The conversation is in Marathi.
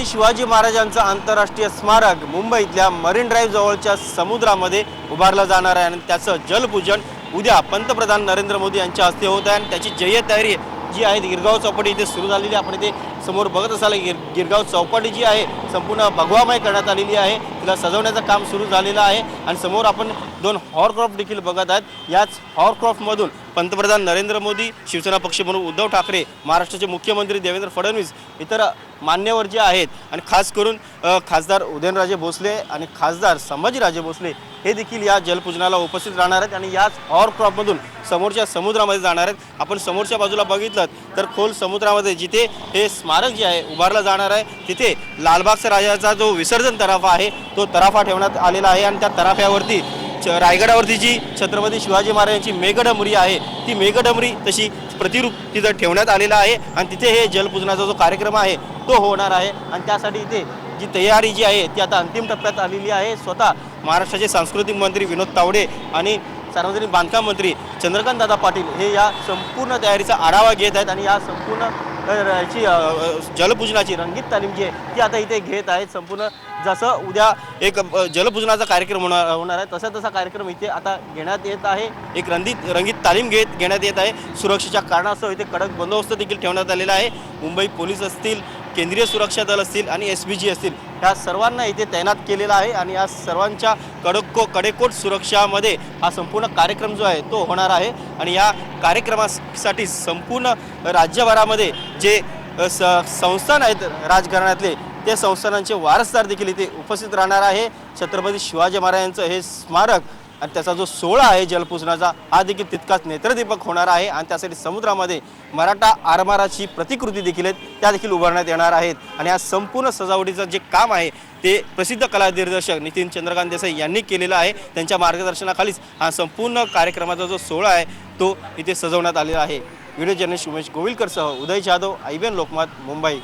छत्रपती शिवाजी महाराजांचं आंतरराष्ट्रीय स्मारक मुंबईतल्या मरीन ड्राईव्ह जवळच्या समुद्रामध्ये उभारलं जाणार आहे आणि त्याचं जलपूजन उद्या पंतप्रधान नरेंद्र मोदी यांच्या हस्ते होत आहे आणि त्याची जय्यत जी आहे गिरगाव चौपाटी इथे सुरू झालेली आहे। आपण इथे समोर बघत असाल गिरगाव चौपाटी जी आहे संपूर्ण भगवामय करण्यात आलेली आहे, तिला सजवण्याचं काम सुरू झालेलं आहे आणि समोर आपण दोन हॉरक्राफ्ट देखील बघत आहेत। याच हॉरक्राफ्टमधून पंतप्रधान नरेंद्र मोदी, शिवसेना पक्ष म्हणून उद्धव ठाकरे, महाराष्ट्राचे मुख्यमंत्री देवेंद्र फडणवीस, इतर मान्यवर जे आहेत आणि खास करून खासदार उदयनराजे भोसले आणि खासदार संभाजीराजे भोसले हे देखील या जलपूजनाला उपस्थित राहणार आहेत आणि याच हॉरक्राफ्टमधून समोरच्या समुद्रामध्ये जाणार आहेत। आपण समोरच्या बाजूला बघितलं तर खोल समुद्रामध्ये जिथे हे स्मारक जे आहे उभारलं जाणार आहे तिथे लालबागचा राजाचा जो विसर्जन तराफा आहे तो तराफा ठेवण्यात आलेला आहे आणि त्या तराफ्यावरती रायगडावरती जी छत्रपती शिवाजी महाराजांची मेघडमरी आहे ती मेघडमरी तशी प्रतिरूप तिथं ठेवण्यात आलेलं आहे आणि तिथे हे जलपूजनाचा जो कार्यक्रम आहे तो होणार आहे आणि त्यासाठी इथे जी तयारी जी आहे ती आता अंतिम टप्प्यात आलेली आहे। स्वतः महाराष्ट्राचे सांस्कृतिक मंत्री विनोद तावडे आणि सार्वजनिक बांधकाम मंत्री चंद्रकांत दादा पाटील हे या संपूर्ण तयारीचा आढावा घेत आहेत आणि या संपूर्ण याची जलपूजनाची रंगीत तालीम जी आहे ती आता इथे घेत आहेत। संपूर्ण जसं उद्या एक जलपूजनाचा कार्यक्रम होणार आहे तसा कार्यक्रम इथे आता घेण्यात येत आहे। एक रंगीत तालीम घेण्यात येत आहे। सुरक्षेच्या कारणास्तव इथे कडक बंदोबस्त देखील ठेवण्यात आलेला आहे। मुंबई पोलीस असतील, केंद्रीय सुरक्षा दल असतील आणि SPG असतील ह्या सर्वांना इथे तैनात केलेला आहे आणि या सर्वांच्या कडेकोट सुरक्षामध्ये हा संपूर्ण कार्यक्रम जो आहे तो होणार आहे आणि या कार्यक्रमासाठी संपूर्ण राज्यभरामध्ये जे संस्थान आहेत राजघराण्यातले त्या संस्थानांचे वारसदार देखील इथे उपस्थित राहणार आहे। छत्रपती शिवाजी महाराजांचं हे स्मारक आणि त्याचा जो सोहळा आहे जलपूजनाचा हा देखील तितकाच नेत्रदीपक होणार आहे आणि त्यासाठी समुद्रामध्ये मराठा आरमाराची प्रतिकृती देखील आहेत त्या देखील उभारण्यात येणार आहेत आणि या संपूर्ण सजावटीचं जे काम आहे ते प्रसिद्ध कला दिग्दर्शक नितीन चंद्रकांत देसाई यांनी केलेलं आहे। त्यांच्या मार्गदर्शनाखालीच हा संपूर्ण कार्यक्रमाचा जो सोहळा आहे तो इथे सजवण्यात आलेला आहे। व्हिडिओ जर्नलिस्ट उमेश गोविलकरसह उदय जाधव, IBN लोकमत, मुंबई।